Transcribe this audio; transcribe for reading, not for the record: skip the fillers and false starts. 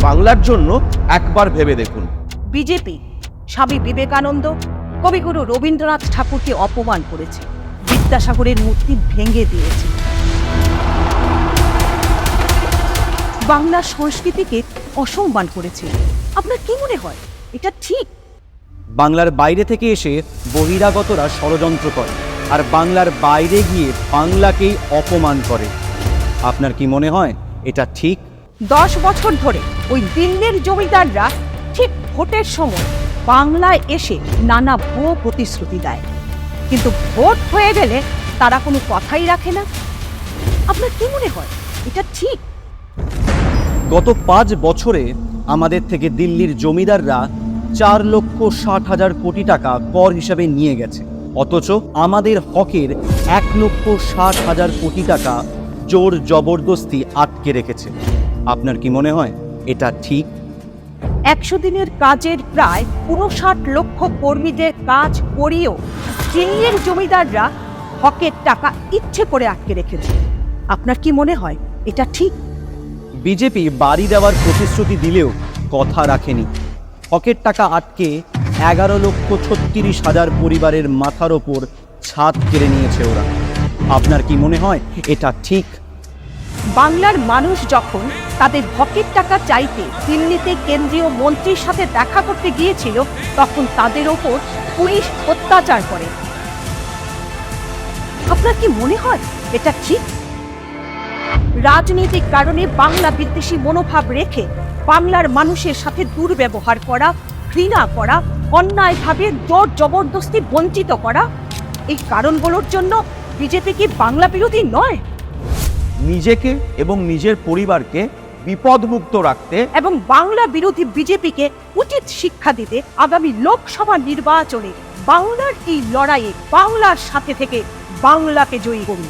বাংলার জন্য একবার ভেবে দেখুন। বিজেপি স্বামী বিবেকানন্দ, কবিগুরু রবীন্দ্রনাথ ঠাকুরকে অপমান করেছে, বিদ্যাসাগরের মূর্তি ভেঙে দিয়েছে, বাংলা সংস্কৃতিকে অসম্মান করেছে। আপনার কি মনে হয় এটা ঠিক? বাংলার বাইরে থেকে এসে বহিরাগতরা ষড়যন্ত্র করে, আর বাংলার বাইরে গিয়ে বাংলাকেই অপমান করে। আপনার কি মনে হয় এটা ঠিক? 10 বছর ধরে ওই দিল্লির জমিদাররা ঠিক ভোটের সময় বাংলায় এসে নানা ভুয়ো প্রতিশ্রুতি দেয়, কিন্তু ভোট হয়ে গেলে তারা কোনো কথাই রাখে না। আপনার কি মনে হয় এটা ঠিক? গত 5 বছরে আমাদের থেকে দিল্লির জমিদাররা 4,60,000 কোটি টাকা কর হিসাবে নিয়ে গেছে, অথচ আমাদের হকের 1,60,000 কোটি টাকা জোর জবরদস্তি আটকে রেখেছে। আপনার কি মনে হয় এটা ঠিক? 100 দিনের কাজের প্রায় 59 লক্ষ কর্মীদের কাজ করিয়েও দিল্লির জমিদাররা হকের টাকা ইচ্ছে করে আটকে রেখেছে। আপনার কি মনে হয় এটা ঠিক? বিজেপি বাড়ি দেওয়ার প্রতিশ্রুতি দিলেও কথা রাখেনি। হকের টাকা আটকে 11,36,000 পরিবারের মাথার ওপর ছাদ কেড়ে নিয়েছে ওরা। আপনার কি মনে হয় এটা ঠিক? বাংলার মানুষ যখন তাদের হকের টাকা চাইতে দিল্লিতে কেন্দ্রীয় মন্ত্রীর সাথে দেখা করতে গিয়েছিল, তখন তাদের ওপর পুলিশ অত্যাচার করে। আপনার কি মনে হয় এটা ঠিক? রাজনৈতিক কারণে বাংলা বিদ্বেষী মনোভাব রেখে বাংলার মানুষের সাথে দুর্ব্যবহার করা, ঘৃণা করা, অন্যায়ভাবে জোর জবরদস্তি বঞ্চিত করা, এই কারণগুলোর জন্য বিজেপি কি বাংলা বিরোধী নয়? নিজেকে এবং নিজের পরিবারকে বিপদমুক্ত রাখতে এবং বাংলা বিরোধী বিজেপিকে উচিত শিক্ষা দিতে আগামী লোকসভা নির্বাচনে বাংলার এই লড়াইয়ে বাংলার সাথে থেকে বাংলাকে জয়ী করুন।